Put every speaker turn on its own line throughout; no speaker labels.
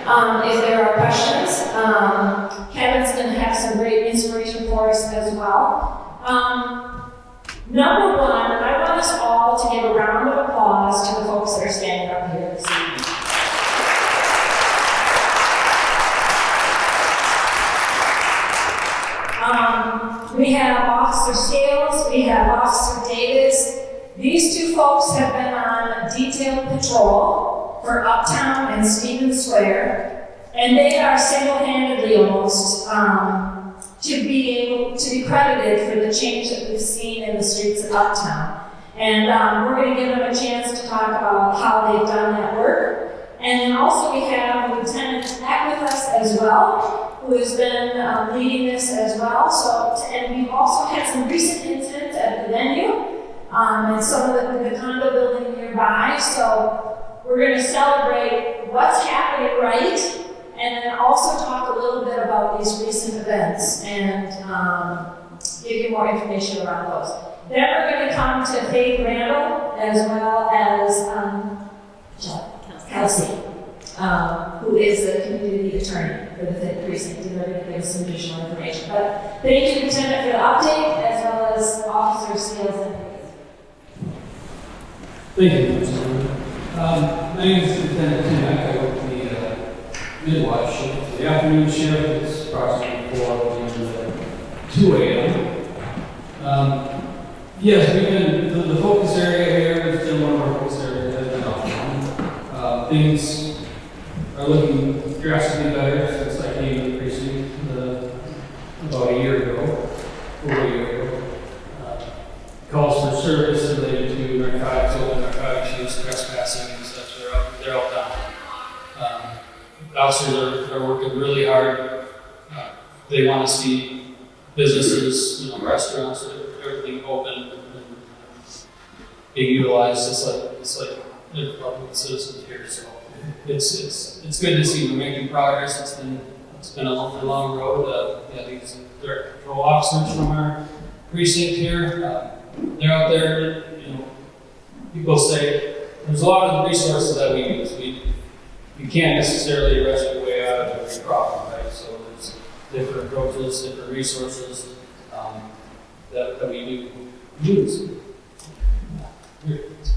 if there are questions. Kevin's going to have some great inspiration for us as well. Number one, I want us all to give a round of applause to the folks that are standing up here this evening. We have Officer Scales, we have Officer Davis. These two folks have been on detailed patrol for Uptown and Stevens Square, and they are single-handedly almost to be credited for the change that we've seen in the streets of Uptown. And we're going to give them a chance to talk about how they've done that work. And then also we have Lieutenant Eck with us as well, who has been leading this as well. And we've also had some recent incidents at the venue and some of the condo building nearby. So we're going to celebrate what's happening right, and then also talk a little bit about these recent events and give you more information around those. Then we're going to come to Faith Randall as well as Kelsey, who is the community attorney for the 5th precinct, and they're going to give us some additional information. But thank you, Lieutenant, for the update, as well as Officer Scales and Davis.
Thank you, Mr. My name is Lieutenant Tim Eck. I work the midwife shift. The afternoon shift is approximately 4 p.m. to 2 a.m. Yes, we've been, the focus area here has been one of our focus areas has been Uptown. Things are looking drastically better since I came to the precinct about a year ago, over a year ago. Calls for service related to narcotics, open narcotics use, trespassing and such, they're all down. Officers are working really hard. They want to see businesses, restaurants, everything open and being utilized just like the public citizens here. So it's good to see we're making progress. It's been a long road. These direct patrol officers from our precinct here, they're out there. People say there's a lot of the resources that we use. You can't necessarily arrest your way out of every problem, right? So there's different approaches, different resources that we do use.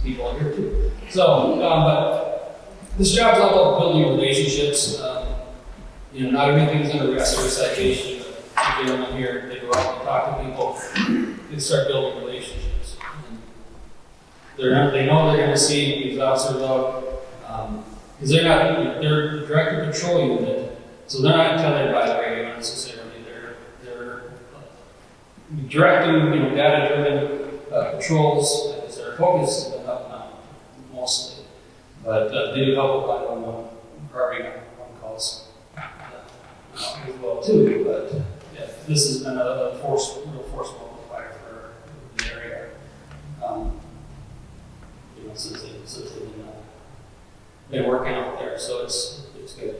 People are here too. So, but this job's all about building relationships. Not everything's an arrest or a citation. But if you're here, they go out and talk to people. They start building relationships. And they know they're going to see these officers out because they're director patrol unit, so they're not tethered by the radio necessarily. They're directing, data-driven patrols. Because their focus has been up now mostly, but they do help with 911 priority 911 calls as well too. But yeah, this has been a real force multiplier for the area. Since they've been working out there, so it's good.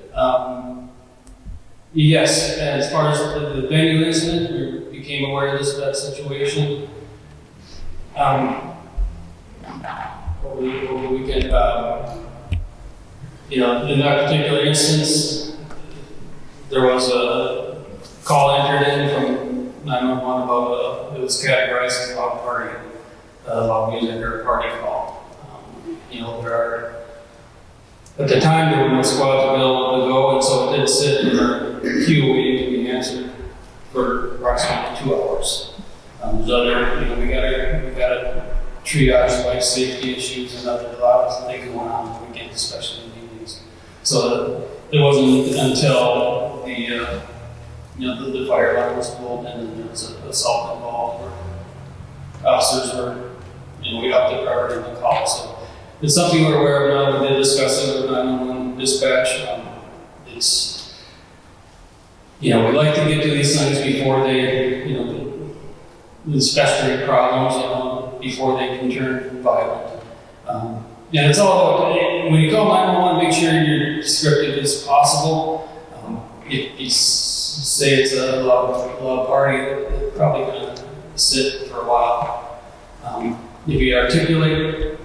Yes, as far as the venue incident, we became aware of that situation over the weekend. In that particular instance, there was a call entered in from 911 about it was categorized as a loud party, loud music or a party call. At the time, there were no squads available to go, and so it did sit in our queue waiting to be answered for approximately 2 hours. There's other, we gotta triage life safety issues and a lot of things going on on the weekends, especially in the evenings. So it wasn't until the fire alarm was pulled and there was an assault involved where officers were, we upped the priority of the call. So it's something we're aware of now. We did discuss it with 911 dispatch. We like to get to these things before they, these festering problems, before they can turn violent. And it's all about, when you call 911, make sure you're descriptive as possible. If you say it's a loud party, they're probably going to sit for a while. If you articulate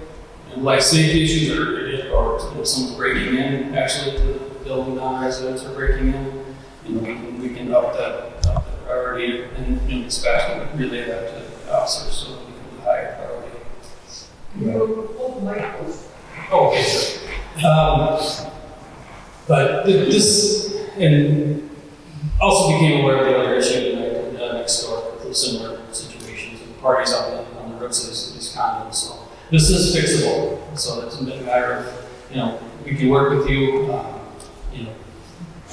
life safety issues or if someone's breaking in, actually, to the building, non-residents are breaking in, you know, we can up the priority and, you know, dispatch and relay that to the officers so we can do higher priority. Oh, okay, sure. But this, and also became aware of the other issue next door with similar situations and parties on the roads of these condos. So this is fixable. So it's a matter of, you know, we can work with you, you know,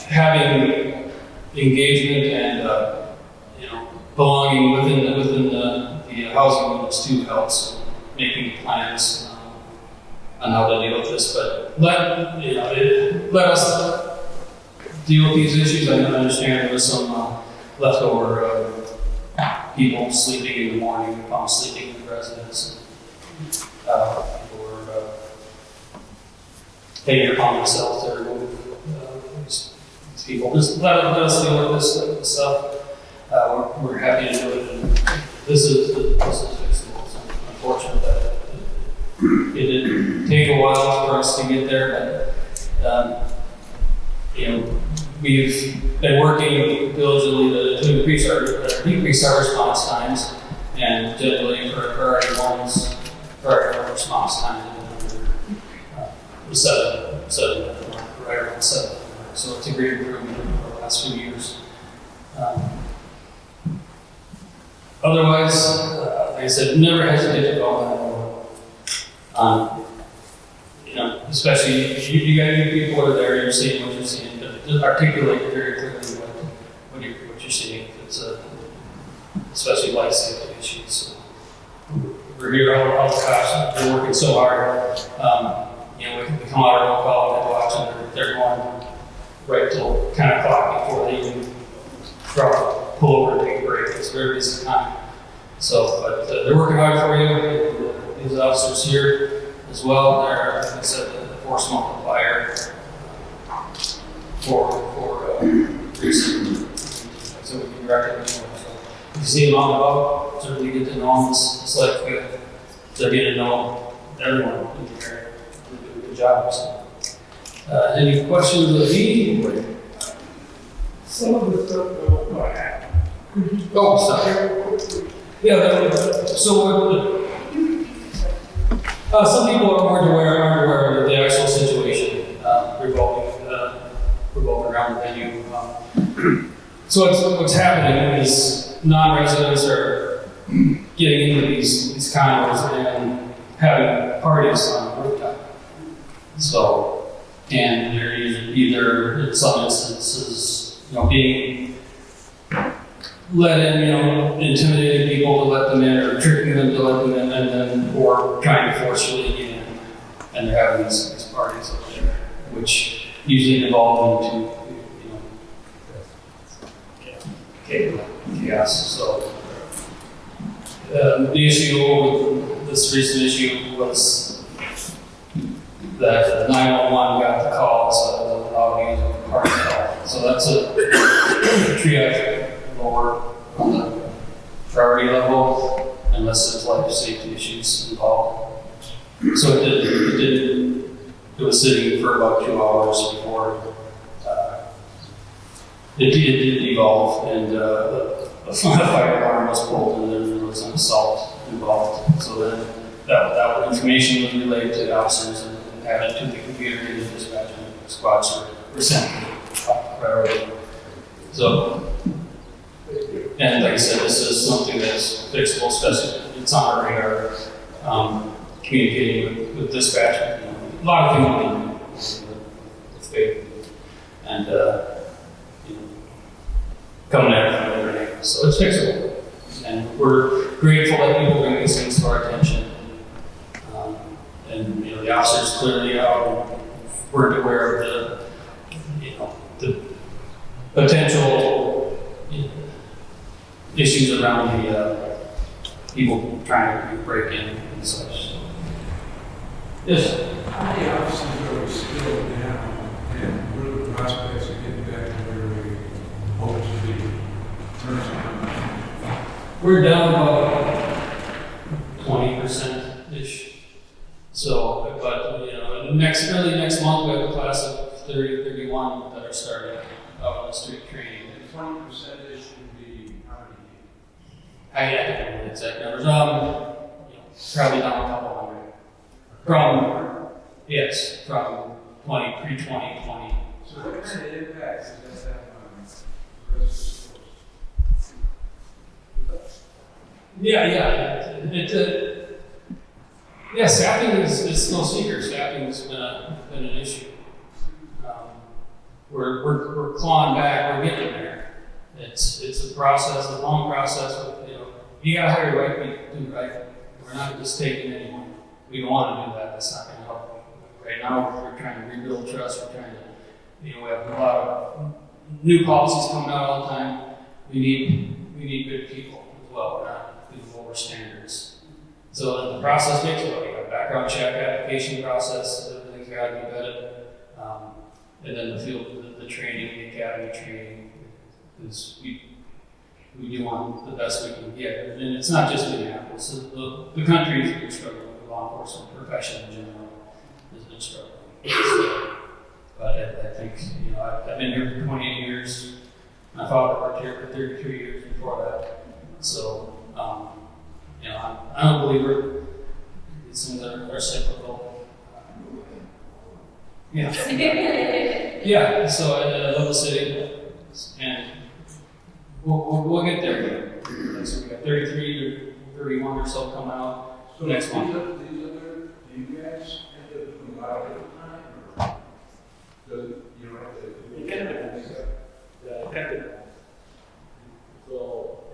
having engagement and, you know, belonging within the housing units too helps making plans on how to deal with this. But let us deal with these issues. I understand there was some leftover people sleeping in the morning, sleeping in the residence. People were paying upon themselves to remove these people. Just let us deal with this stuff. We're happy to do it. And this is fixable. It's unfortunate that it did take a while for us to get there, but you know, we've been working diligently to decrease our response times, and generally for priority ones, priority response time was 7 minute mark, right around 7 minute mark. So it's a great improvement over the last few years. Otherwise, like I said, never hesitate to call 911. You know, especially you got your people that are there, you're seeing what you're seeing, but just articulate very clearly what you're seeing. It's especially life safety issues. So we're here all the cops. They're working so hard. You know, we come out of roll call and they watch, and they're going right till 10 o'clock before they even pull over and take a break. It's a very busy time. So, but they're working hard for you. These officers here as well. They're, like I said, the force multiplier for so we can recommend them. So if you see them on the boat, certainly get to know them. It's like they're getting to know everyone in the area. They do a good job. So. Any questions of me?
Some of the stuff don't know happen.
Oh, sorry. Yeah, so some people aren't aware of the actual situation revolving around the venue. So what's happening is non-residents are getting into these condos and having parties on the rooftop. So, and they're either in some instances, you know, being let in, you know, intimidating people to let them in, or tricking them to let them in, and then, or trying to forcefully get in. And they're having these parties up there, which usually devolve into, you know, chaos. So, the issue with this recent issue was that 911 got the call, so it was allowed to use a party call. So that's a triage lower on the priority level, unless there's life safety issues involved. So it was sitting for about 2 hours before it did evolve, and a fire alarm was pulled, and then there was an assault involved. So then that information was relayed to the officers and added to the computer, and the dispatch squads were sent to priority. So, and like I said, this is something that's fixable, especially it's on our radar. Communicating with dispatch, you know, a lot of things with faith, and you know, coming at it from everything. So it's fixable, and we're grateful that people bring these things to our attention. And you know, the officers clearly weren't aware of the potential issues around the people trying to break in and such. Yes?
How many officers are we still down, and what are the prospects of getting back to where we hope to be?
We're down about 20%-ish. So, but you know, early next month. a class of 30, 31 that are starting out on the street training.
And 20% should be how many?
I don't know the exact numbers. Probably down a couple hundred. From 20, pre-2020.
So what kind of impacts does that have on the rest of the course?
Staffing is no secret. Staffing has been an issue. We're clawing back. We're getting there. It's a process, a long process. You got to hire the right people, right? We're not just taking anyone. We don't want to do that. That's not going to help. Right now, we're trying to rebuild trust. We're trying to, we have a lot of new policies coming out all the time. We need good people as well. We're not doing lower standards. So the process takes a while. You got a background check, application process. Everything's got to be vetted. And then the field, the training, the academy training, because we do want the best we can get. And it's not just Minneapolis. The country has been struggling with the law enforcement profession in general has been struggling. But I think, I've been here for 28 years. My father worked here for 33 years before that. So, I'm a believer these things are cyclical. So I love the city. And we'll get there. So we got 33 to 31 or so coming out
So
next month.
do you guys end up doing a lot of overtime, or do you have to?
It can depend. Yeah, it can depend. So,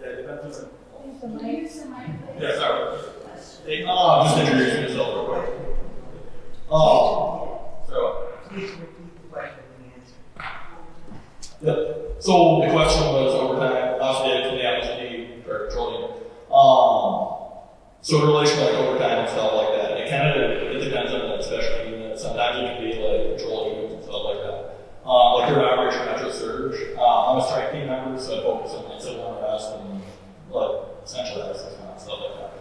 yeah, it depends on. Yeah, sorry. Hey, just introduce yourself real quick. So.
Please repeat the question and answer.
Yep. So the question was overtime, last day to the MSD for petroleum. So in relation to like overtime and stuff like that, it depends on that specialty unit. Sometimes it can be like petroleum and stuff like that. Like your average metro surge. I'm a strike team member, so I focus on like civil unrest and like essentially access and stuff like that.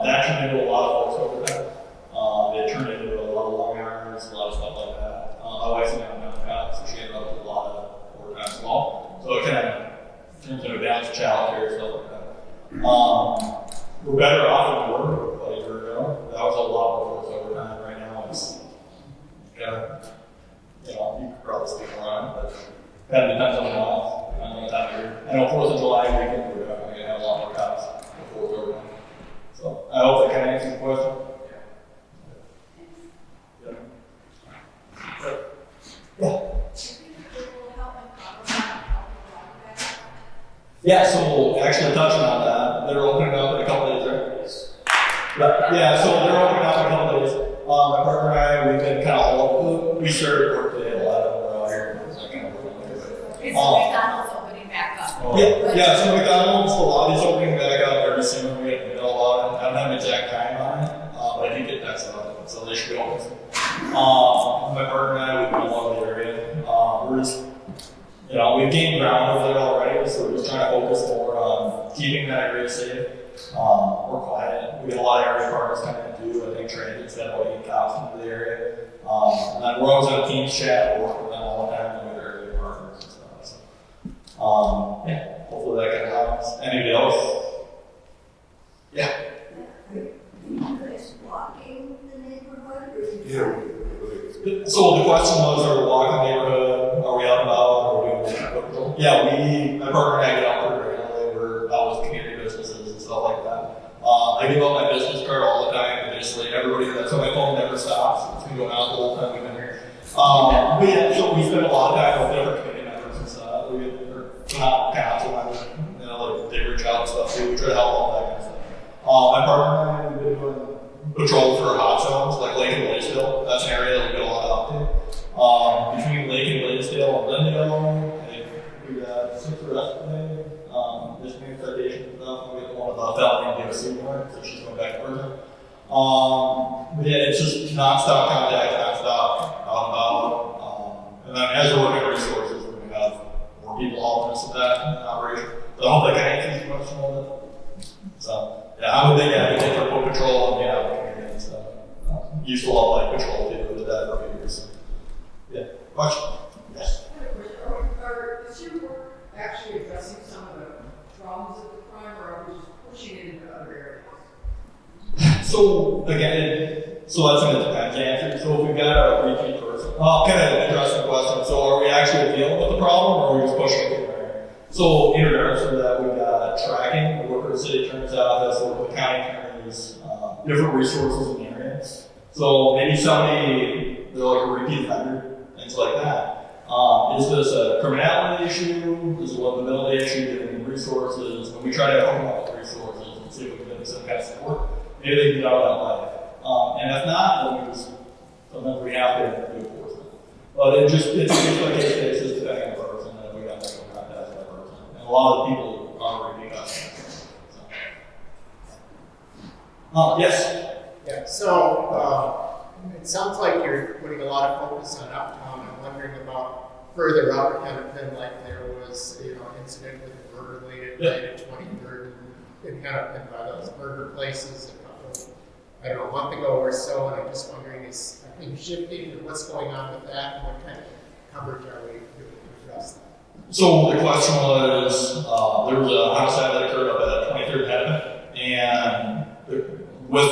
That turned into a lot of folks overtime. It turned into a lot of long hours, a lot of stuff like that. My wife's an out-and-out cop, so she ended up with a lot of overtime as well. So it kind of turns into a balance of childcare, stuff like that. We're better off than we were like a year ago. That was a lot more folks overtime. Right now it's you could probably stick around, but it kind of depends on the month, depends on the time of year. I know 4th of July weekend, we're definitely going to have a lot more cops before it's overtime. So I hope that kind of answers the question. Yeah, so actually touching on that, they're opening up in a couple days, right? Yeah, so they're opening up in a couple days. My partner and I, we've been kind of we started work today at 11, we're out here. So kind of
Is McDonald's opening back up?
So McDonald's, the lobby's opening back up very soon. We have to know about it. I don't have an exact time on it, but I did get texts about it, so they should be open soon. My partner and I, we've been all over the area. We're just, we've gained ground over there already, so we're just trying to focus more on keeping that area safe. We're quiet. We get a lot of area partners coming in too. I think transit's got about 8 cops into the area. And then we're always on a Teams chat, we work with them all the time with their area partners and stuff. So, hopefully that can help. Anybody else? Yeah.
Is walking the neighborhood?
So the question was, are we walking the neighborhood? Are we out and about? Are we doing foot patrol? Yeah, my partner and I get out pretty regularly. We're out with community businesses and stuff like that. I give out my business card all the time. Basically, everybody that's on my phone never stops. It's been going out the whole time we've been here. But yeah, so we spend a lot of time with different community members and stuff. We're not council members, like they reach out and stuff too. We try to help all that kind of stuff. My partner and I, we've been doing patrol for hot zones, like Lake and Blaisdell. That's an area that we get a lot of up to. Between Lake and Blaisdell and Lindale, we got 6 arrests today. Misdemeanor citations and stuff. We got one of the felony DOC warrant, so she's going back to prison. But yeah, it's just nonstop contact, nonstop out and about. And then as we're working on resources, we're going to have more people helping us with that operation. So I hope that kind of answers your question a little bit. So yeah, I'm a big advocate for foot patrol and community and stuff. Used to love like patrol too, did that for a few years. Question? Yes.
Is your work actually addressing some of the problems of the crime, or are we just pushing it into other areas?
So again, so that's going to depend, answer. So if we've got a repeat person, kind of addressing the question. So are we actually dealing with the problem, or are we just pushing it there? So in regards to that, we've got tracking. We work with the city attorney's office, we work with the county attorneys, different resources in the area. So maybe somebody, they're like a repeat offender, things like that. Is this a criminality issue? Is it a livability issue? Getting resources? And we try to hook them up with resources and see if we can get some kind of support. Maybe they can get out of that life. And if not, then we just, sometimes we have to do enforcement. But it's a case by case basis depending on the person, and we got to go contact that person. And a lot of people are repeat customers. Yes?
Yeah, so it sounds like you're putting a lot of focus on Uptown. I'm wondering about further out, kind of been like there was, an incident with a murder late at night at 23rd, and kind of been by those murder places a couple, I don't know, a month ago or so, and I'm just wondering, is things shifting, or what's going on with that, and what kind of coverage are we doing to address that?
So the question was, there was a homicide that occurred up at 23rd Heaven, and with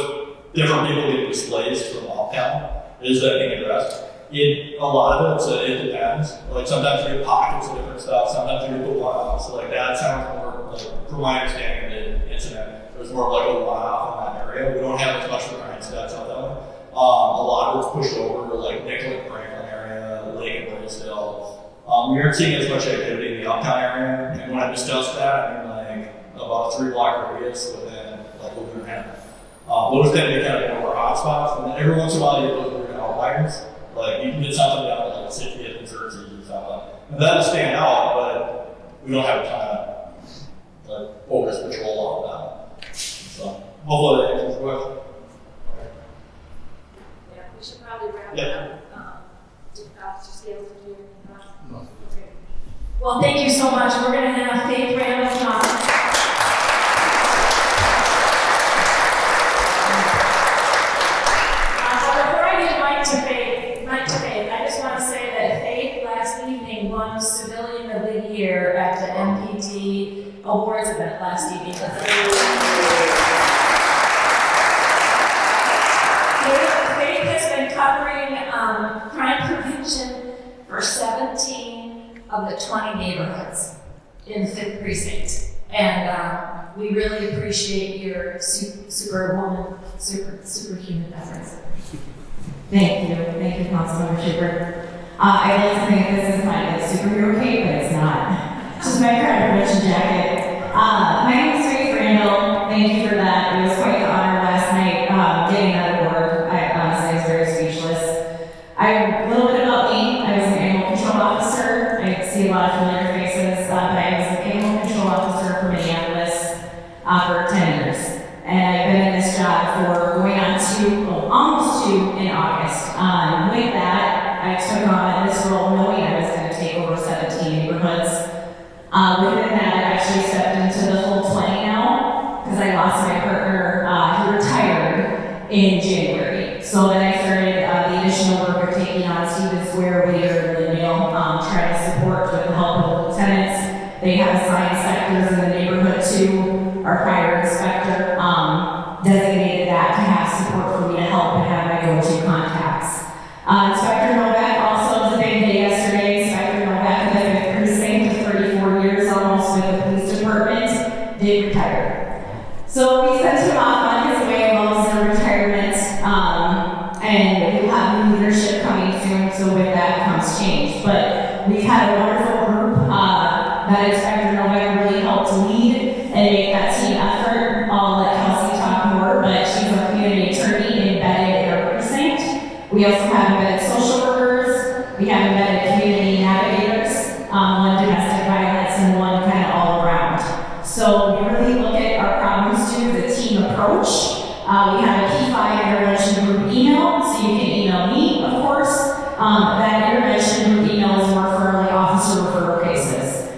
different people getting displaced from Uptown, is that being addressed? A lot of it depends. Like sometimes you get pockets of different stuff, sometimes you get the one-off. So like that sounds more, like, from my understanding of the incident, it was more like a one-off in that area. We don't have as much crime stats out that way. A lot of it's pushed over to like Nicollet, Franklin area, Lake and Blaisdell. We aren't seeing as much activity in the Uptown area, and when I discussed that, I mean like about a 3-block radius within like Laguna Heaven. Those tend to be kind of more hotspots, and then every once in a while you get those weird outliers. Like you can get something down to like 60th and Jersey or something, and that'll stand out, but we don't have a ton of like focus patrol on that. So hopefully that answers the question.
Yeah, we should probably wrap it
Yeah.
up. Officer Scales, did you have anything else? No. Okay. Well, thank you so much. We're going to have Faith Randall come. Before I give Mike to Faith, I just want to say that Faith last evening won Civilian of the Year at the MPD Awards event last evening. Faith has been covering crime prevention for 17 of the 20 neighborhoods in the 5th precinct. And we really appreciate your superhuman efforts.
Thank you, Councilmember Schubert. I'd like to think this is my superhero cape, but it's not. It's just my crime prevention jacket. My name is Faith Randall. Thank you for that. It was quite the honor last night getting that award. I honestly was very speechless. A little bit about me. I was an animal control officer. I see a lot of familiar faces, but I was an animal control officer for Minneapolis for 10 years. And I've been in this job for going on almost 2 in August. With that, I took on this role knowing I was going to take over 17 neighborhoods. Within that, I actually stepped into the full 20 now, because I lost my partner, he retired in January. So then I started the additional work of taking on Stephen Square, Whittier, and Mill, trying to support with the help of the lieutenants. They have assigned sectors in the neighborhood too. Our prior inspector designated that to have support for me to help and have my go-to contacts. Inspector Novak also was a big day yesterday. Inspector Novak, the 5th precinct, of 34 years almost with the police department, did retire. So we sent him off on his way while he was in retirement, and we'll have new leadership coming soon, so with that comes change. But we've had a wonderful group that Inspector Novak really helped lead and make that team effort. I'll let Kelsey talk more, but she's a community attorney embedded in our precinct. We also have embedded social workers. We have embedded community navigators, one domestic violence and one kind of all around. So we really look at our problems too, the team approach. We have a P5 intervention group email, so you can email me, of course. That intervention group email is more for like officer referral cases.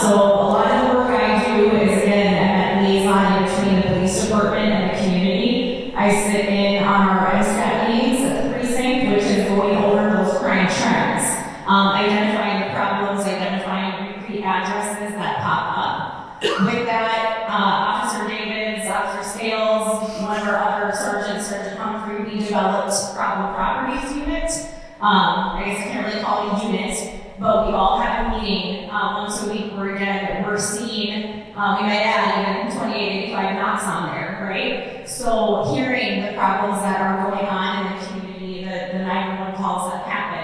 So a lot of the work I do is, again, I'm at liaison between the police department and the community. I sit in on our MSCAT meetings at the precinct, which is going over those crime trends. identifying the problems, identifying repeat addresses that pop up. With that, Officer Davids, Officer Scales, one of our other sergeants, Sergeant Humphrey, we developed problem properties unit. I guess I can't really call it a unit, but we all have a meeting once a week where again we're seeing, we might add even 2885 knocks on there, right? So hearing the problems that are going on in the community, the 911 calls that happen.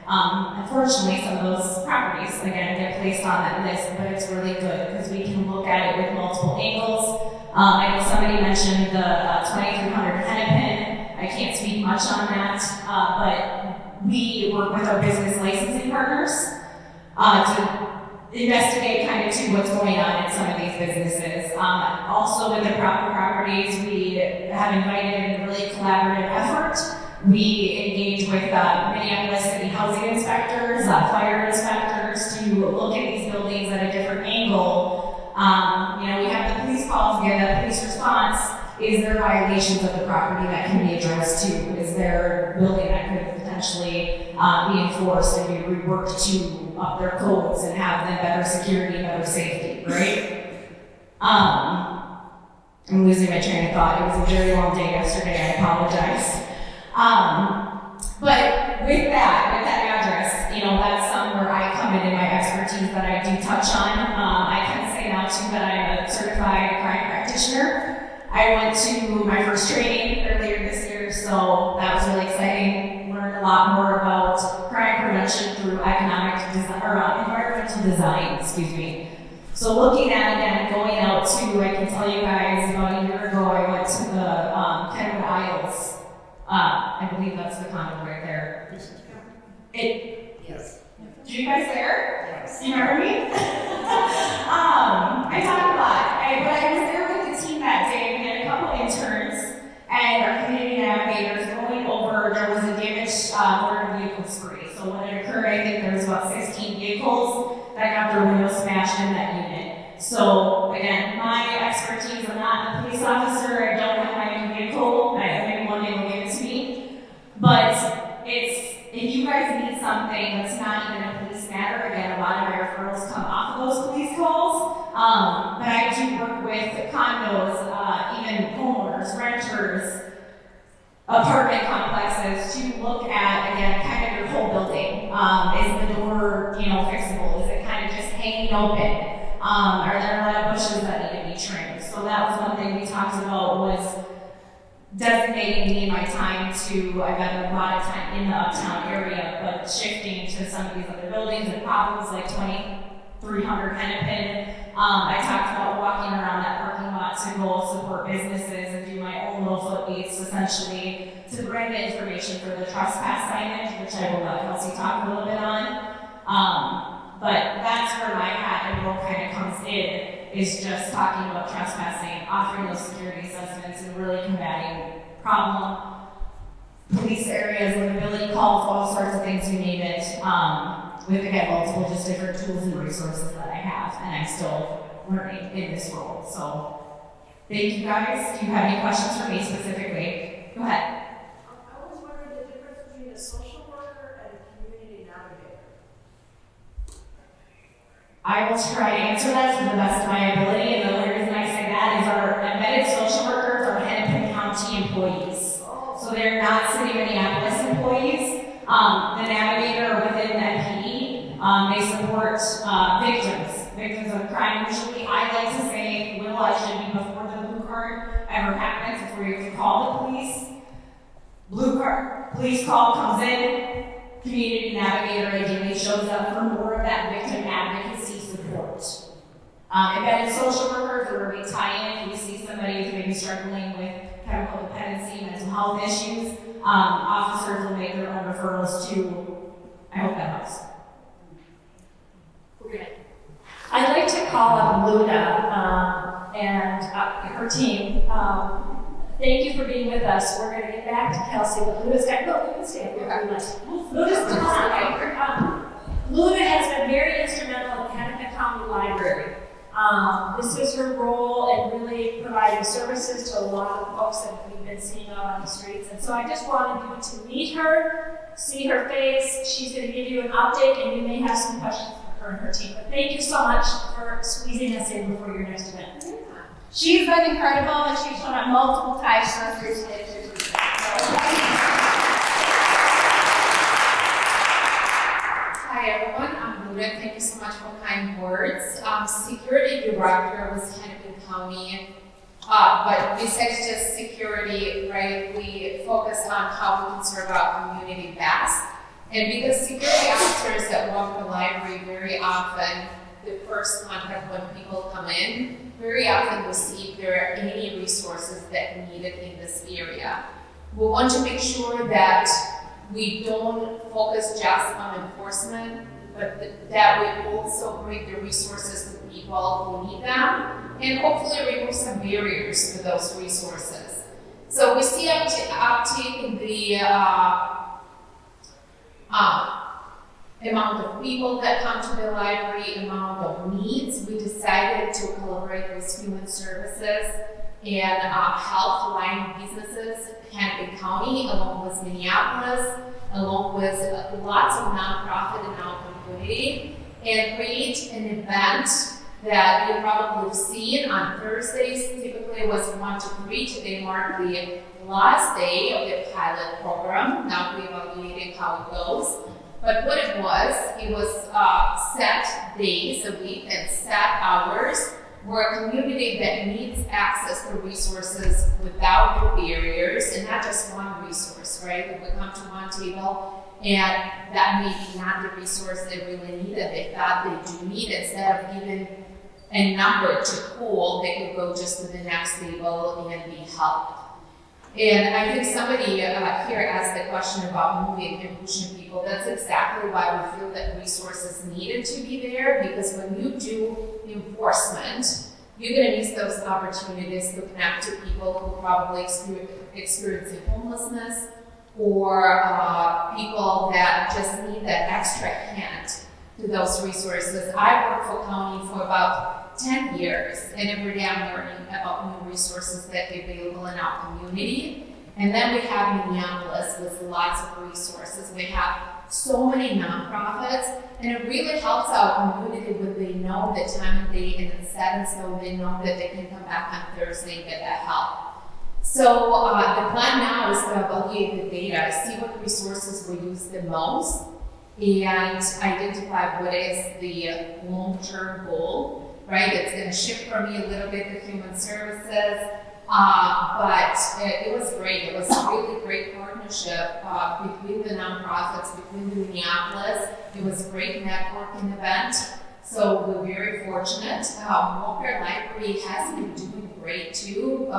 Unfortunately, some of those properties, again, get placed on that list, but it's really good because we can look at it with multiple angles. I know somebody mentioned the 2300 Hennepin. I can't speak much on that, but we work with our business licensing partners to investigate kind of to what's going on in some of these businesses. Also with the properties, we have invited in a really collaborative effort. We engage with Minneapolis City housing inspectors, fire inspectors to look at these buildings at a different angle. We have the police calls, we have the police response. Is there violations of the property that can be addressed to? Is there a building that could potentially be enforced and be reworked to up their codes and have them better security, better safety, right? I'm losing my train of thought. It was a very long day yesterday, I apologize. But with that address, that's somewhere I come in my expertise that I do touch on. I can say now too that I'm a certified crime practitioner. I went to my first training earlier this year, so that was really exciting. Learned a lot more about crime prevention through environmental design, So looking at, again, going out to, I can tell you guys, about a year ago, I went to the Kenwood Isles. I believe that's the condo right there.
Yes.
Did you guys there?
Yes.
You remember me? I talked a lot, but I was there with the team that day. We had a couple interns and our community navigators going over, there was a damaged motor vehicle spree. So when it occurred, I think there was about 16 vehicles that got their windows smashed in that unit. So again, my expertise, I'm not a police officer, I don't have my own vehicle, maybe one day will give it to me. But if you guys need something that's not even a police matter, again, a lot of my referrals come off of those police calls. But I do work with condos, even homeowners, renters, apartment complexes to look at, again, kind of your whole building. Is the door, fixable? Is it kind of just hanging open? Are there a lot of bushes that need to be trimmed? So that was one thing we talked about was designating me my time to, I've got a lot of time in the Uptown area, but shifting to some of these other buildings and problems like 2300 Hennepin. I talked about walking around that parking lot to go support businesses and do my own little foot beats essentially to bring the information for the trespass signage, which I will let Kelsey talk a little bit on. But that's where my hat and role kind of comes in. Is just talking about trespassing, offering those security assessments, and really combating problem police areas, livability calls, all sorts of things, you name it. With again multiple just different tools and resources that I have, and I'm still learning in this role. So thank you guys. Do you have any questions for me specifically? Go ahead.
I was wondering the difference between a social worker and a community navigator.
I will try to answer that to the best of my ability, and the only reason I say that is our embedded social workers are Hennepin County employees. So they're not City of Minneapolis employees. The navigator within the MPE, they support victims of crime. Usually, I like to say, should be before the blue card ever happens, before you have to call the police. Blue card, police call comes in, community navigator ideally shows up for more of that victim advocacy support. Embedded social workers are where we tie in if we see somebody who's maybe struggling with chemical dependency, mental health issues. Officers will make their own referrals to. I hope that helps.
I'd like to call up Luna and her team. Thank you for being with us. We're going to get back to Kelsey, but Luna's got, no, you can stay here. Luna has been very instrumental in Hennepin County Library. This is her role in really providing services to a lot of folks that we've been seeing out on the streets. And so I just wanted you to meet her see her face. She's going to give you an update, and you may have some questions for her and her team. But thank you so much for squeezing us in before your next event.
She's been incredible, and she's shown up multiple times for us today.
Hi everyone, I'm Luda. Thank you so much for kind words. Security director was Hennepin County, but besides just security, right, we focus on how we can serve our community best. And because security officers that work in the library very often, the first contact when people come in, very often we see if there are any resources that are needed in this area. We want to make sure that we don't focus just on enforcement, but that we also bring the resources to people who need them, and hopefully remove some barriers to those resources. So we see uptick in the amount of people that come to the library, amount of needs. We decided to collaborate with Human Services and health line businesses, Hennepin County, along with Minneapolis, along with lots of nonprofit in our community, and create an event that you probably have seen on Thursdays. Typically it was 1 to 3. Today marked the last day of the pilot program. Now we're evaluating how it goes. But what it was set days a week and set hours where a community that needs access to resources without the barriers, and not just one resource, right? If we come to one table and that may be not the resource they really need that they thought they do need, instead of giving a number to call, they could go just to the next table and be helped. And I think somebody here asked the question about moving and pushing people. That's exactly why we feel that resources needed to be there, because when you do enforcement, you're going to miss those opportunities to connect to people who probably experiencing homelessness, or people that just need that extra hand to those resources. I worked for county for about 10 years, and every day I'm learning about new resources that are available in our community. And then we have Minneapolis with lots of resources. We have so many nonprofits, and it really helps our community when they know the time of day and it's set in stone. They know that they can come back on Thursday and get that help. So the plan now is to evaluate the data, see what resources we use the most, and identify what is the long-term goal, right? It's going to shift for me a little bit to Human Services, but it was great. It was a really great partnership between the nonprofits, between the Minneapolis. It was a great networking event, so we're very fortunate. Walker Library has been doing great too.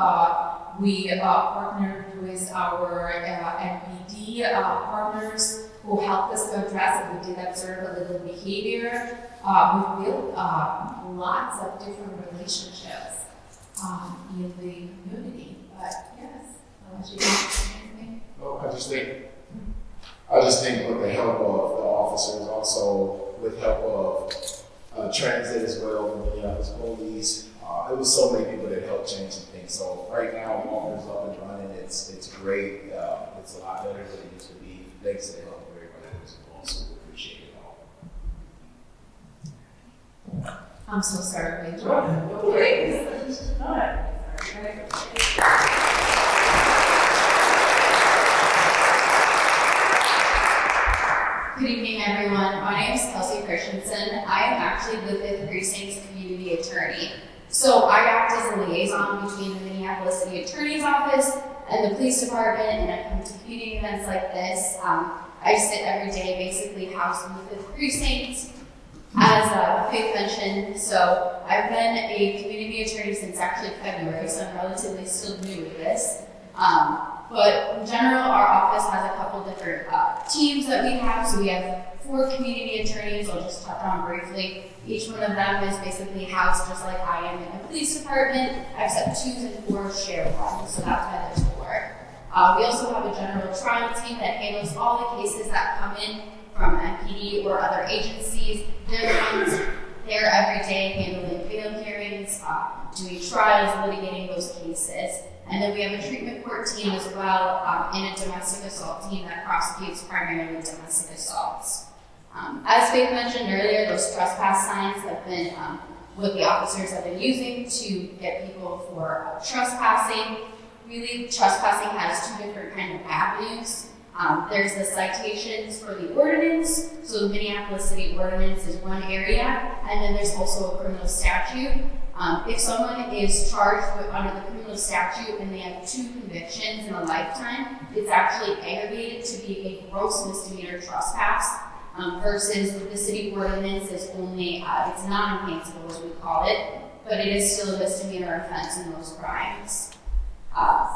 We partnered with our NPD partners who helped us to address it. We did observe a little behavior. We built lots of different relationships in the community. But yes, unless you have anything.
Well, I just think with the help of the officers, also with help of transit as well, and the Minneapolis police, it was so many people that helped change some things. So right now, Walker's up and running. It's great. It's a lot better than it used to be. Thanks to the help of everybody who's involved. So we appreciate it all.
I'm so sorry, Rachel.
Good evening, everyone. My name is Kelsey Christensen. I am actually the 5th Precinct's community attorney. So I act as a liaison between the Minneapolis City Attorney's Office and the police department, and I come to community events like this. I sit every day basically housed in the 5th Precinct, as Faith mentioned. So I've been a community attorney since actually February, so I'm relatively still new to this. But in general, our office has a couple different teams that we have. So we have 4 community attorneys. I'll just touch on briefly. Each one of them is basically housed just like I am in the police department, except 2s and 4s share one. So that's why there's 4. We also have a general trial team that handles all the cases that come in from MPD or other agencies. They're the ones there every day handling bail hearings, doing trials, litigating those cases. And then we have a treatment court team as well, and a domestic assault team that prosecutes primarily domestic assaults. As Faith mentioned earlier, those trespass signs have been what the officers have been using to get people for trespassing. Really, trespassing has two different kind of avenues. There's the citations for the ordinance. So the Minneapolis City Ordinance is one area, and then there's also a criminal statute. If someone is charged under the criminal statute and they have 2 convictions in a lifetime, it's actually aggravated to be a gross misdemeanor trespass, versus the city ordinance is only, it's non-enhanceable as we call it, but it is still a misdemeanor offense in those crimes.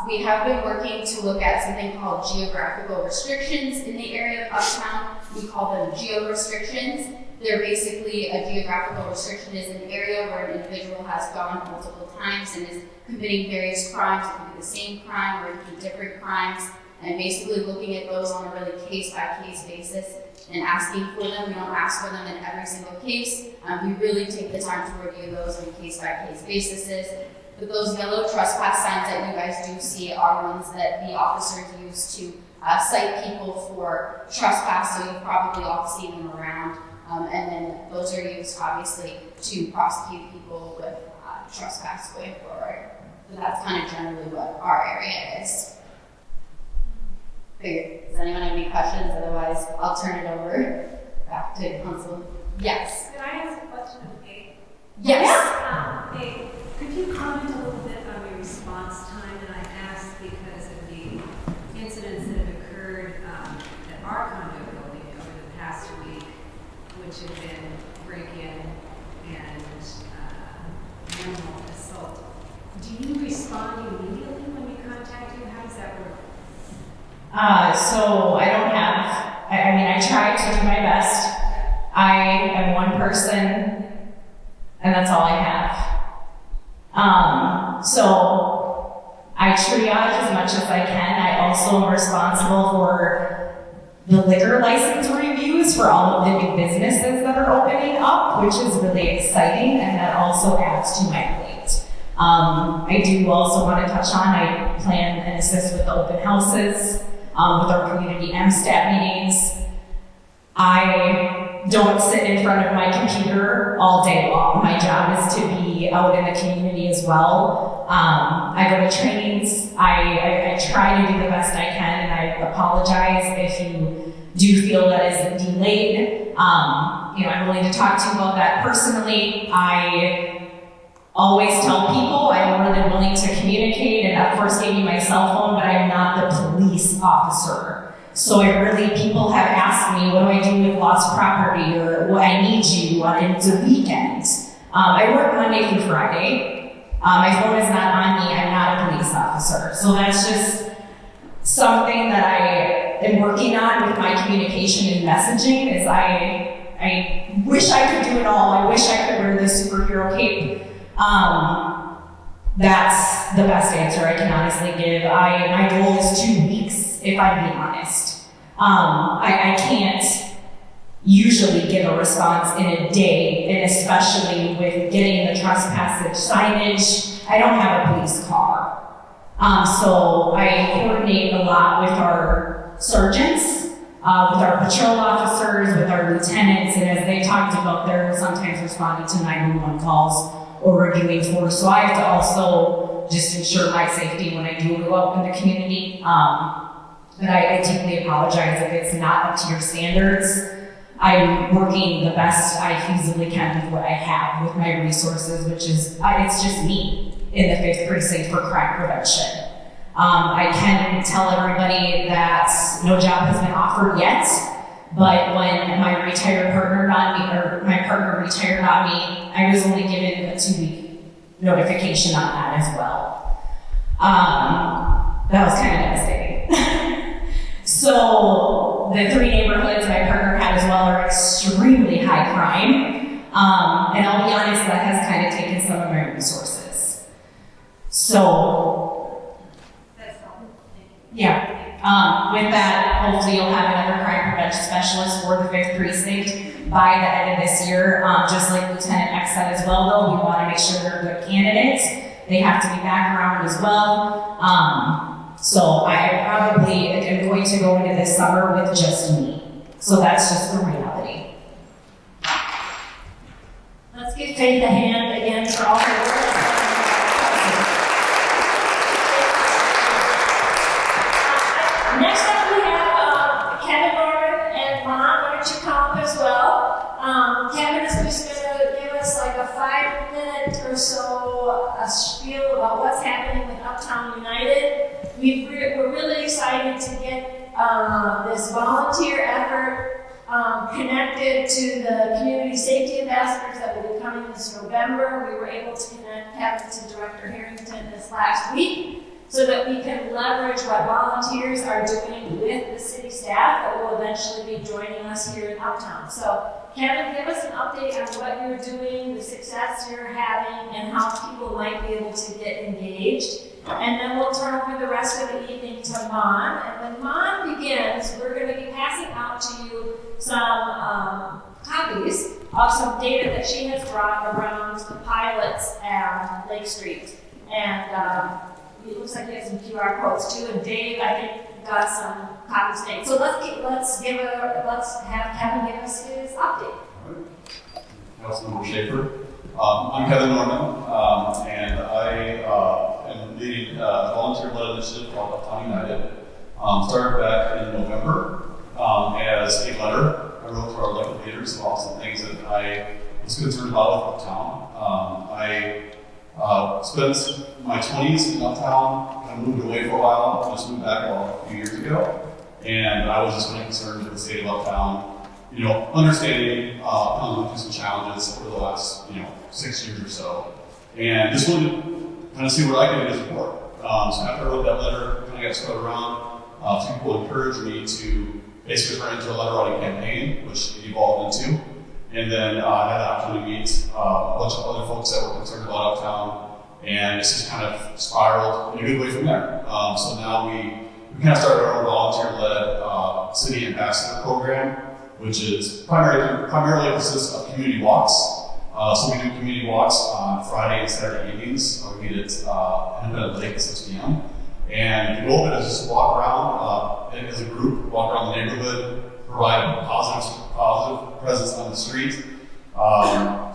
We have been working to look at something called geographical restrictions in the area of Uptown. We call them geo-restrictions. They're basically, a geographical restriction is an area where an individual has gone multiple times and is committing various crimes. It could be the same crime or it could be different crimes, and basically looking at those on a really case-by-case basis and asking for them. We don't ask for them in every single case. We really take the time to review those on case-by-case basis. But those yellow trespass signs that you guys do see are ones that the officers use to cite people for trespass, so you've probably all seen them around. And then those are used, obviously, to prosecute people with trespass going forward. So that's kind of generally what our area is. Does anyone have any questions? Otherwise, I'll turn it over back to Council. Yes.
Can I ask a question of Faith?
Yes.
Faith, could you comment a little bit on your response time? And I ask because of the incidents that have occurred at our condo building over the past week, which have been break-in and animal assault. Do you respond immediately when we contact you? How does that work?
So I don't have, I mean, I try to do my best. I am one person, and that's all I have. So I triage as much as I can. I also am responsible for the liquor license reviews for all of the new businesses that are opening up, which is really exciting, and that also adds to my plate. I do also want to touch on, I plan and assist with the open houses, with our community MSTAT meetings. I don't sit in front of my computer all day long. My job is to be out in the community as well. I go to trainings. I try to do the best I can, and I apologize if you do feel that is delayed. I'm willing to talk to you about that personally. I always tell people I'm more than willing to communicate, and of course gave you my cell phone, but I'm not the police officer. So people have asked me, what do I do with lost property, or what I need you on into weekends. I work Monday through Friday. My phone is not on me, I'm not a police officer. So that's just something that I am working on with my communication and messaging, is I wish I could do it all. I wish I could wear the superhero cape. That's the best answer I can honestly give. My goal is 2 weeks, if I'm being honest. I can't usually give a response in a day, and especially with getting the trespass signage. I don't have a police car. So I coordinate a lot with our sergeants, with our patrol officers, with our lieutenants, and as they talked about, they're sometimes responding to 911 calls or reviewing force. So I have to also just ensure my safety when I do go out in the community. But I deeply apologize if it's not up to your standards. I'm working the best I feasibly can with what I have, with my resources, which is, it's just me in the 5th Precinct for crime prevention. I can tell everybody that no job has been offered yet, but when my retired partner got me, or my partner retired on me, I was only given a 2-week notification on that as well. That was kind of devastating. So the 3 neighborhoods my partner had as well are extremely high crime. And I'll be honest, that has kind of taken some of my resources. So,
That's helpful.
yeah. With that, hopefully you'll have another crime prevention specialist for the 5th Precinct by the end of this year. Just like Lieutenant X said as well, though, we want to make sure they're good candidates. they have to be back around as well. So I probably am going to go into this summer with just me. So that's just the reality.
Let's give Faith a hand again for all her work. Next up, we have Kevin Norman and Mom. Why don't you come up as well? Kevin is just going to give us like a 5-minute or so a spiel about what's happening with Uptown United. We're really excited to get this volunteer effort connected to the community safety ambassadors that will be coming this November. We were able to connect Kevin to Director Harrington this last week so that we can leverage what volunteers are doing with the city staff that will eventually be joining us here in Uptown. So Kevin, give us an update on what you're doing, the success you're having, and how people might be able to get engaged. And then we'll turn over the rest of the evening to Mon. And when Mon begins, we're going to be passing out to you some copies of some data that she has brought around the pilots at Lake Street. And it looks like you have some QR codes too. And Dave, I think, got some copies made. So let's have Kevin give us his update.
All right. Councilmember Schaefer. I'm Kevin Norman, and I am leading a volunteer-led initiative called Uptown United. Started back in November as a letter I wrote to our elected leaders about some things that I was concerned about with Uptown. I spent my 20s in Uptown, kind of moved away for a while, just moved back a few years ago, and I was just really concerned with the state of Uptown. You know, understanding Uptown went through some challenges over the last 6 years or so, and just wanted to kind of see what I could do to support. So after I wrote that letter, kind of got spread around. Some people encouraged me to basically turn into a letter writing campaign, which it evolved into. And then I had the opportunity to meet a bunch of other folks that were concerned about Uptown, and it's just kind of spiraled in a good way from there. So now we kind of started our own volunteer-led city ambassador program, which is primarily consists of community walks. So we do community walks on Friday and Saturday evenings. We meet at Independent Lake at 6 p.m. And the goal of it is just to walk around as a group, walk around the neighborhood, provide a positive presence on the street,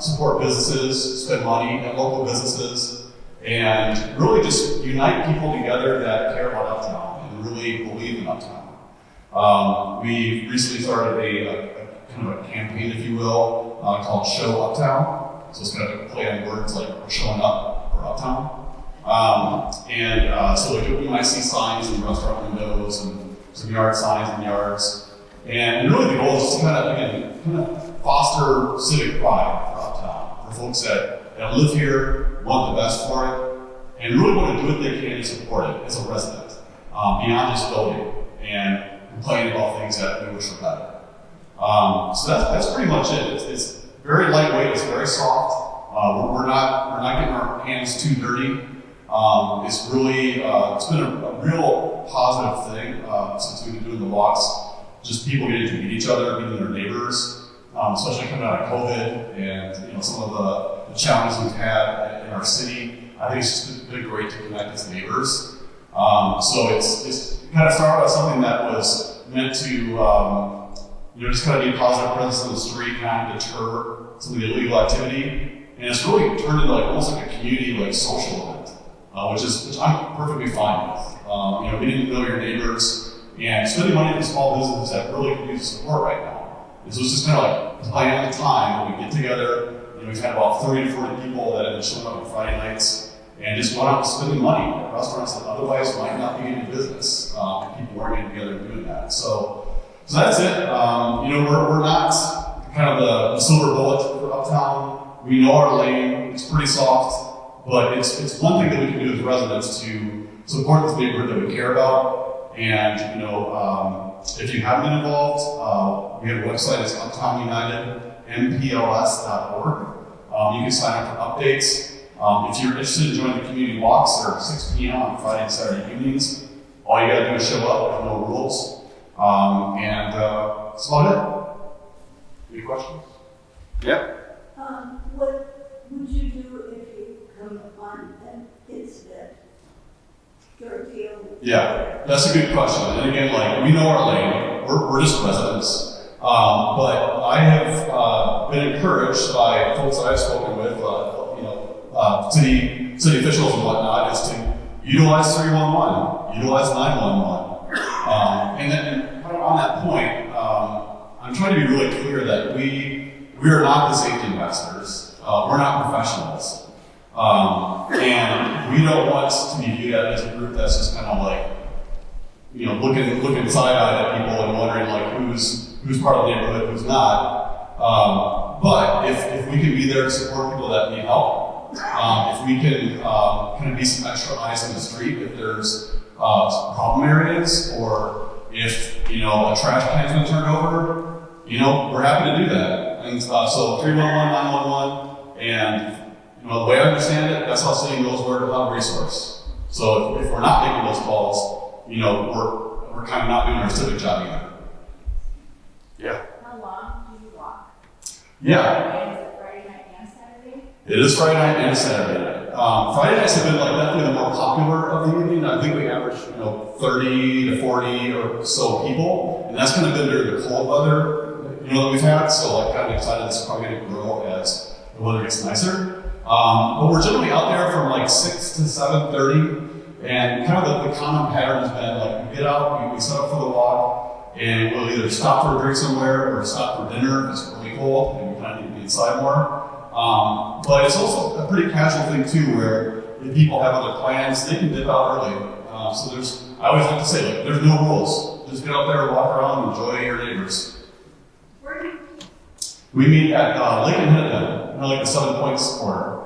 support businesses, spend money at local businesses, and really just unite people together that care about Uptown and really believe in Uptown. We recently started a kind of a campaign, if you will, called Show Uptown. So it's kind of a play on words like we're showing up for Uptown. So like you might see signs in restaurant windows and some yard signs in yards. And really the goal is just to kind of foster civic pride for Uptown, for folks that live here, want the best for it, and really want to do what they can to support it as a resident, beyond just voting and complaining about things that we wish were better. So that's pretty much it. It's very lightweight, it's very soft. We're not getting our hands too dirty. It's really, it's been a real positive thing since we've been doing the walks. Just people getting to meet each other, meeting their neighbors, especially coming out of COVID and some of the challenges we've had in our city. I think it's just been great to connect as neighbors. So it's kind of started as something that was meant to just kind of be a positive presence on the street, kind of deter some of the illegal activity, and it's really turned into like almost like a community like social event, which I'm perfectly fine with. Getting to know your neighbors. And spending money on small businesses that really could use support right now. And so it's just kind of like plan the time when we get together. We've had about 30 to 40 people that have been showing up on Friday nights and just went out spending money at restaurants that otherwise might not be in business. People weren't getting together and doing that. So that's it. We're not kind of the silver bullet for Uptown. We know our lane. It's pretty soft, but it's one thing that we can do as residents to support this neighborhood that we care about. And, if you haven't been involved, we have a website, it's Uptown United, mpls.org. You can sign up for updates. If you're interested in joining the community walks, they're at 6 p.m. on Friday and Saturday evenings. All you gotta do is show up, there's no rules. That's about it. Any questions? Yeah?
What would you do if you come upon them
Yeah, that's a good question. And again, like, we know our lane. We're just residents. But I have been encouraged by folks that I've spoken with, city officials and whatnot, is to utilize 311, utilize 911. And then on that point, I'm trying to be really clear that we are not the safety ambassadors. We're not professionals. And we don't want to be viewed as a group that's just kind of like, looking side-eyed at people and wondering like who's part of the neighborhood, who's not. But if we can be there to support people that need help, if we can kind of be some extra eyes on the street, if there's problem areas, or if a trash can's been turned over, we're happy to do that. And so 311, 911, and the way I understand it, that's how city knows where to have a resource. So if we're not making those calls, we're kind of not doing our civic job either. Yeah.
How long do you walk?
Yeah.
Is it Friday night and Saturday?
It is Friday night and Saturday night. Friday nights have been like definitely the more popular of the evening. I think we average 30 to 40 or so people, and that's kind of been during the cold weather that we've had. So like kind of excited this is probably going to grow as the weather gets nicer. But we're generally out there from like 6 to 7:30. And kind of the common pattern has been like we get out, we set up for the walk, and we'll either stop for a drink somewhere or stop for dinner if it's really cold and we kind of need to be inside more. But it's also a pretty casual thing too, where if people have other plans, they can dip out early. I always like to say, like, there's no rules. Just get out there, walk around, enjoy your neighbors.
Where do you meet?
We meet at Lake and Hennepin, like the 7 Points corner,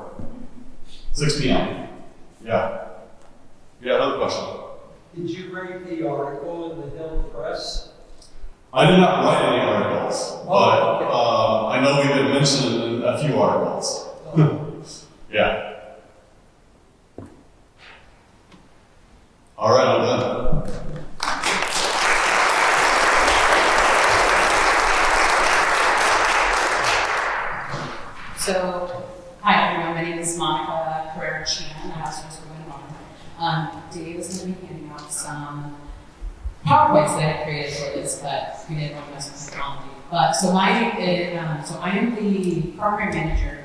6 p.m. Yeah. Yeah, another question.
Did you write the article in the Hill Press?
I did not write any articles, but I know we've been mentioned in a few articles. Yeah. All right, I'm done.
So, hi everyone, my name is Monica Carrera-Chan, I have what's going on. Dave is going to be handing out some PowerPoints that I created for this, but we didn't want to mess with technology. But so I am the program manager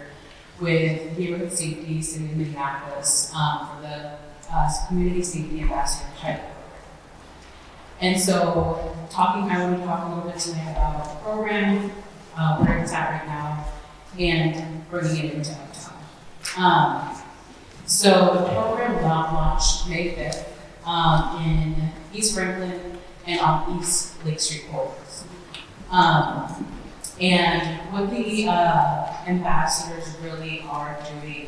with Neighborhood Safety City of Minneapolis for the Community Safety Ambassador Pilot Program. And so I want to talk a little bit tonight about the program, where it's at right now, and bringing it into Uptown. So the program launched May 5th in East Franklin and on East Lake Street corridors. And what the ambassadors really are doing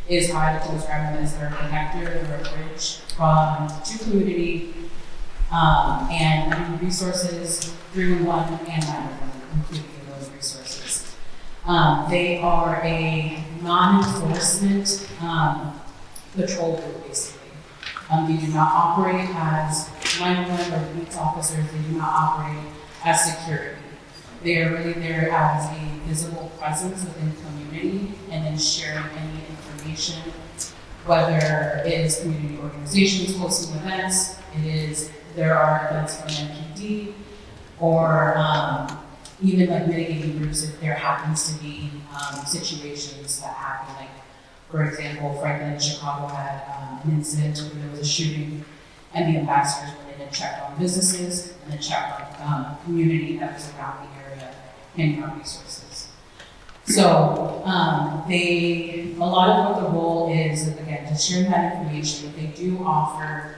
is I like to describe them as their connector, they're a bridge to community, and resources through 1 and 911, including those resources. They are a non-enforcement patrol group, basically. They do not operate as 911 or police officers, they do not operate as security. They are really there as a visible presence within the community and then sharing any information, whether it is community organizations hosting events, there are events from NPD, or even like mitigating groups if there happens to be situations that happen. Like, for example, Franklin and Chicago had an incident where there was a shooting, and the ambassadors went in and checked on businesses and then checked on the community that was around the area, handing out resources. So a lot of what the role is, again, to share that information. They do offer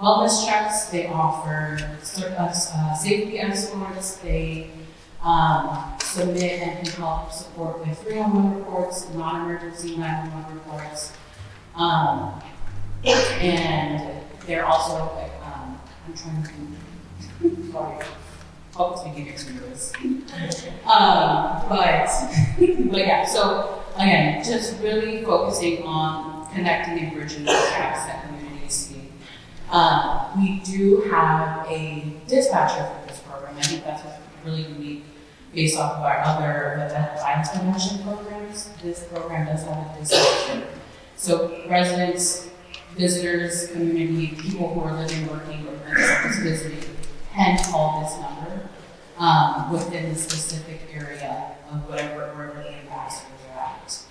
wellness checks, they offer safety escorts, they submit and can help support with 311 reports, non-emergency 911 reports, and they're also like, I'm trying to think, sorry, it's making me nervous. But yeah, so again, just really focusing on connecting and bridging the gaps that communities see. We do have a dispatcher for this program. I think that's what's really unique based off of our other violence prevention programs. This program does have a dispatcher. So residents visitors, community, people who are living, working, or just visiting can call this number within the specific area of wherever the ambassadors are at.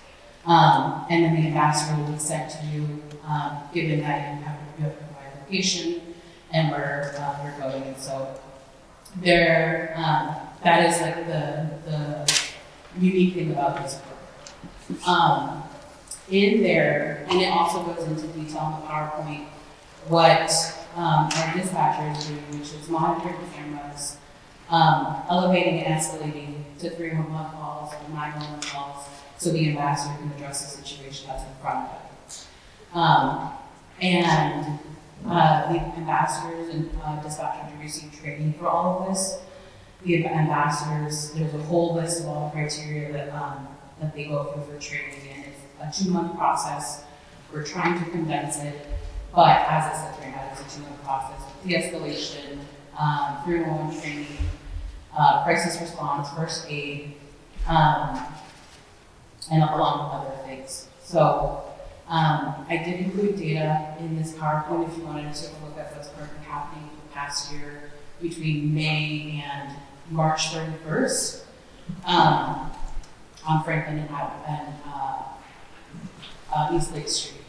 And then the ambassador will be sent to you, given that you have to provide location and where you're going. And so there, that is like the unique thing about this program. In there, and it also goes into detail on the PowerPoint, what our dispatchers do, which is monitoring cameras, elevating and escalating to 311 calls or 911 calls, so the ambassador can address the situation that's in front of them. And the ambassadors and dispatchers do receive training for all of this. The ambassadors, there's a whole list of all the criteria that they go through for training, and it's a 2-month process. We're trying to condense it, but as it says right now, it's a 2-month process. De-escalation, 311 training, crisis response, first aid, and along with other things. So I did include data in this PowerPoint if you wanted to take a look at what's currently happening for the past year between May and March 31st on Franklin and East Lake Street.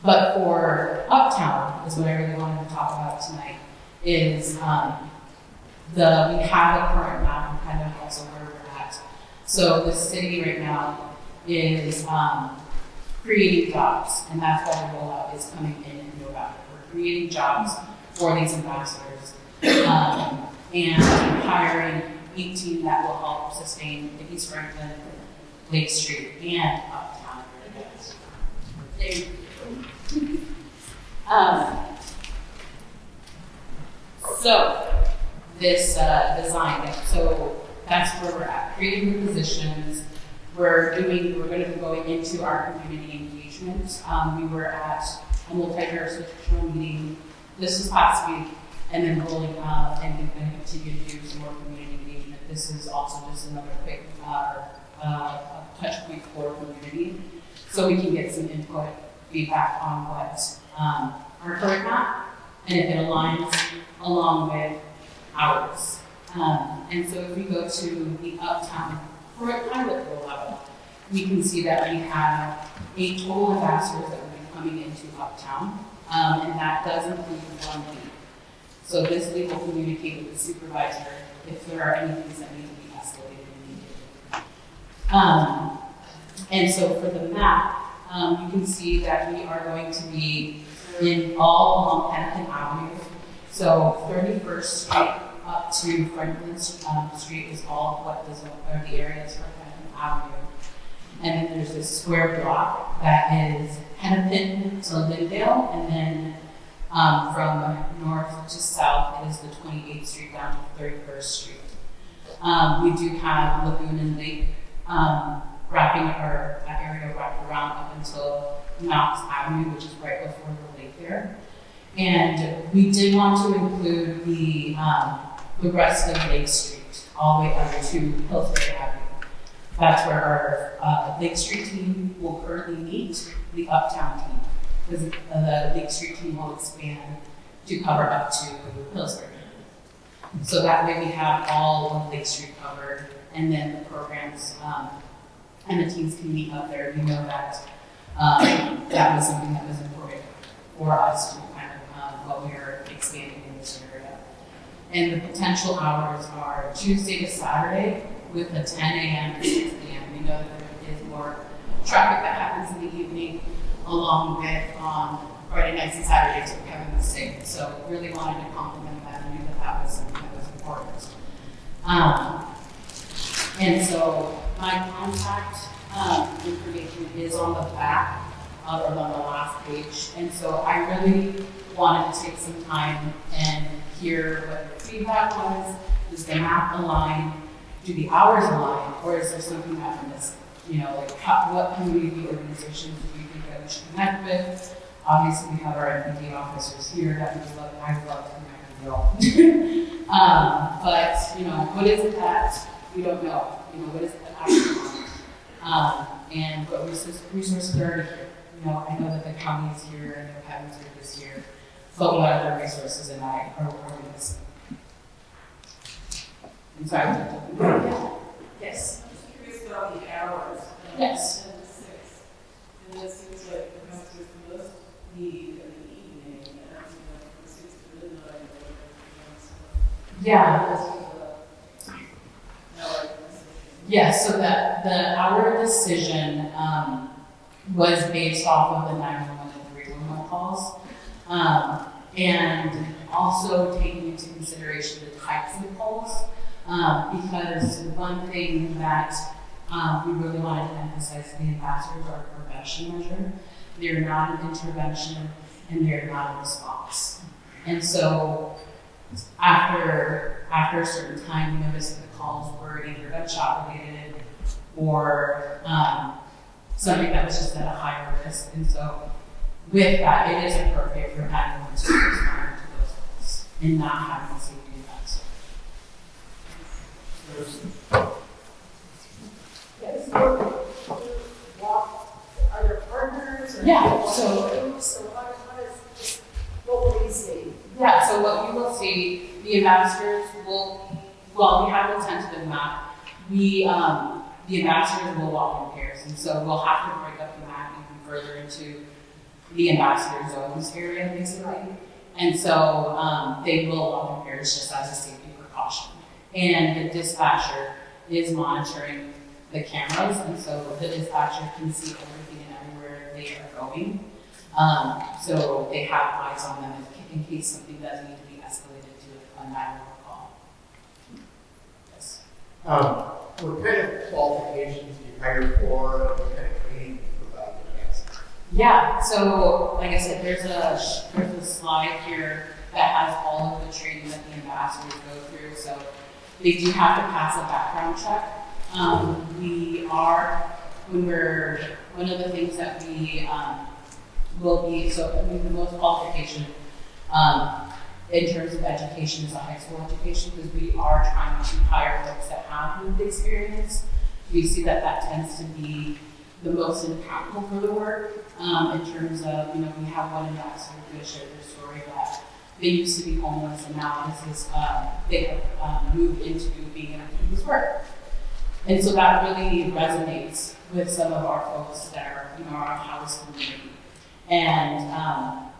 But for Uptown is what I really wanted to talk about tonight is we have a current map and kind of also where we're at. So the city right now is creating jobs, and that's why the rollout is coming in November. We're creating jobs for these ambassadors and hiring 18 that will help sustain the East Franklin, Lake Street, and Uptown. So this design, so that's where we're at, creating the positions. We're going to be going into our community engagement. We were at a multi-jurisdictional meeting this past week, and then rolling out and we're going to continue to do some more community engagement. This is also just another quick touch point for community, so we can get some input, feedback on what our current map, and if it aligns along with ours. And so if we go to the Uptown current pilot rollout, we can see that we have 8 total ambassadors that will be coming into Uptown, and that does include 1 lead. So this lead will communicate with the supervisor if there are any things that need to be escalated immediately. And so for the map, you can see that we are going to be in all along Hennepin Avenue. So 31st Street up to Franklin Street is all what the areas for Hennepin Avenue. And then there's this square block that is Hennepin to Lindale, and then from north to south is the 28th Street down to 31st Street. We do have Lagoon and Lake wrapping our area wrapped around up until Knox Avenue, which is right before the lake there. And we did want to include the rest of Lake Street, all the way up to Pillsbury Avenue. That's where our Lake Street team will currently meet the Uptown team, because the Lake Street team will expand to cover up to Pillsbury. So that way we have all of Lake Street covered, and then the programs and the teams can meet up there. We know that that was something that was important for us to kind of what we are expanding in this area. And the potential hours are Tuesday to Saturday with a 10 a.m. to 6 p.m. We know that there is more traffic that happens in the evening, along with Friday nights and Saturdays with Kevin the State. So really wanted to compliment that and knew that that was something that was important. And so my contact information is on the back or on the last page. And so I really wanted to take some time and hear what your feedback was. Does the map align? Do the hours align? Or is there something that we're missing? You know, like what community organizations do you think that we should connect with? Obviously, we have our MPD officers here that we love. I love to connect with y'all. But you know, what is it that we don't know? You know, what is it that I don't know? And what resources are here? you know, I know that the county is here and their patents are this year, but what other resources am I, are we missing? I'm sorry. Yeah. Yes.
I'm just curious about the hours.
Yes.
10 to 6. And it seems like perhaps there's the most need in the evening, and I think like from 6 to midnight or whatever.
Yeah.
No,
Yes, so the hour decision was based off of the 911 and 311 calls. And also taking into consideration the types of calls. Because one thing that we really wanted to emphasize to the ambassadors are a prevention measure. They're not an intervention and they're not a response. And so after a certain time, we noticed that the calls were either gunshot related or something that was just at a higher risk. And so with that, it is appropriate for 911 to respond to those calls and not having a safety event.
Yes. Are there partners? Or
Yeah,
so what will we see?
Yeah, so what you will see, the ambassadors will, well, we have a tentative map. The ambassadors will walk in pairs, and so we'll have to break up the map even further into the ambassador zones area, basically. And so they will walk in pairs just as a safety precaution. And the dispatcher is monitoring the cameras, and so the dispatcher can see everything and everywhere they are going. So they have eyes on them in case something does need to be escalated to a 911 call. Yes.
What kind of qualifications do you hire for, and what kind of training do you provide the next?
Yeah, so like I said, there's a slide here that has all of the training that the ambassadors go through. So they do have to pass a background check. One of the things that we will be, so I mean, the most qualification in terms of education is a high school education, because we are trying to hire folks that have lived experience. We see that that tends to be the most impactful for the work in terms of, you know, we have one ambassador who shared their story that they used to be homeless and now this is, they have moved into being able to do this work. And so that really resonates with some of our folks that are, you know, our house community. And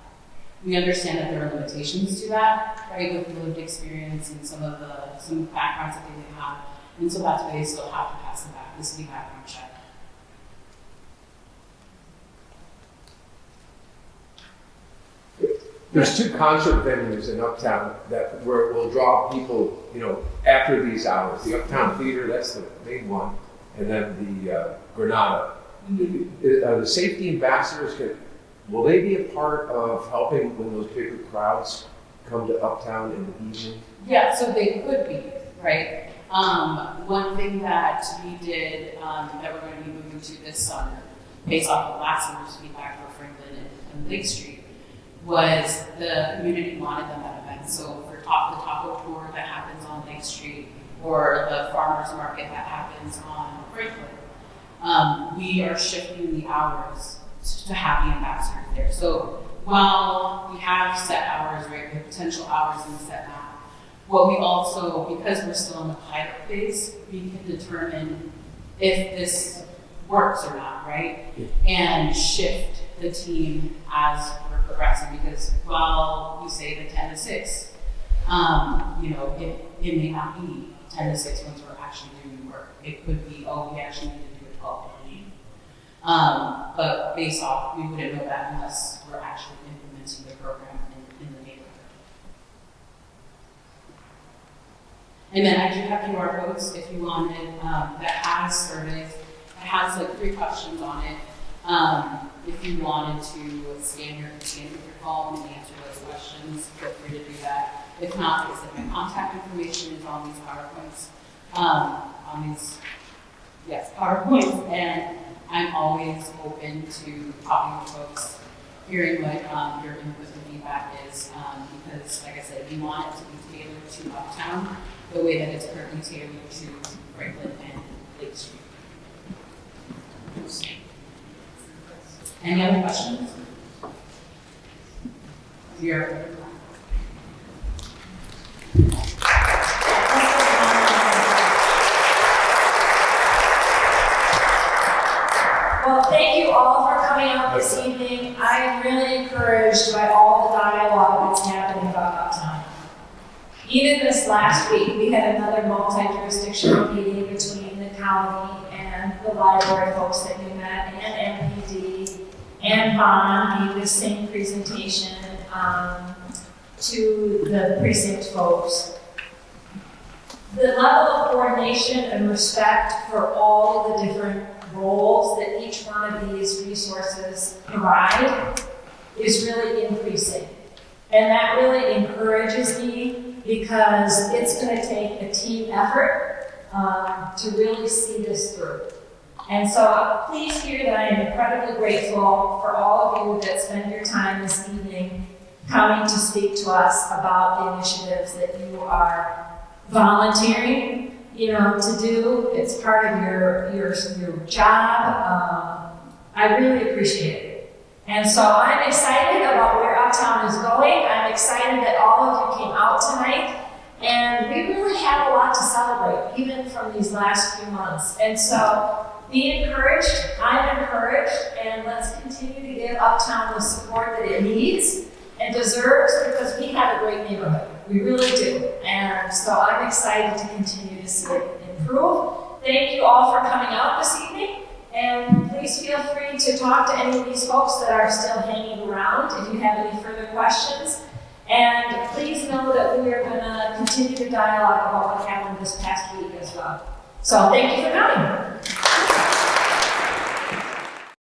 we understand that there are limitations to that, right, with the lived experience and some backgrounds that they may have. And so that's why they still have to pass the city background check.
There's two concert venues in Uptown where it will draw people, you know, after these hours. The Uptown Theater, that's the main one, and then the Granada. The safety ambassadors, will they be a part of helping when those bigger crowds come to Uptown in the evening?
Yeah, so they could be, right? One thing that we did that we're going to be moving to this summer, based off of last summer's feedback for Franklin and Lake Street, was the community wanted them at events. So for the taco tour that happens on Lake Street, or the farmers market that happens on Franklin, we are shifting the hours to have the ambassadors there. So while we have set hours, right, with potential hours in the set map, what we also, because we're still in the pilot phase, we can determine if this works or not, right? And shift the team as we're progressing, because while you say the 10 to 6, you know, it may not be 10 to 6 once we're actually doing work. It could be, oh, we actually need to do it 12 to 8. But based off, we wouldn't know that unless we're actually implementing the program in the neighborhood. And then I do have QR codes if you wanted, that has surveys. It has like 3 questions on it. If you wanted to scan with your phone and answer those questions, feel free to do that. If not, like I said, my contact information is on these PowerPoints. PowerPoints, and I'm always open to talking to folks, hearing what your input and feedback is, because, like I said, we want it to be tailored to Uptown the way that it's currently tailored to Franklin and Lake Street. Any other questions? Here.
Well, thank you all for coming out this evening. I am really encouraged by all the dialogue that's happening about Uptown. Even this last week, we had another multi-jurisdictional meeting between the county and the library folks that you met, and MPD, and Bond gave the same presentation to the precinct folks. The level of coordination and respect for all the different roles that each one of these resources provide is really increasing. And that really encourages me because it's going to take a team effort to really see this through. And so please hear that I am incredibly grateful for all of you that spend your time this evening coming to speak to us about the initiatives that you are volunteering to do. It's part of your job. I really appreciate it. And so I'm excited about where Uptown is going. I'm excited that all of you came out tonight. And we really have a lot to celebrate, even from these last few months. And so be encouraged. I'm encouraged. And let's continue to give Uptown the support that it needs and deserves, because we have a great neighborhood. We really do. And so I'm excited to continue to see it improve. Thank you all for coming out this evening. And please feel free to talk to any of these folks that are still hanging around if you have any further questions. And please know that we are going to continue to dialogue about what happened this past week as well. So thank you for coming.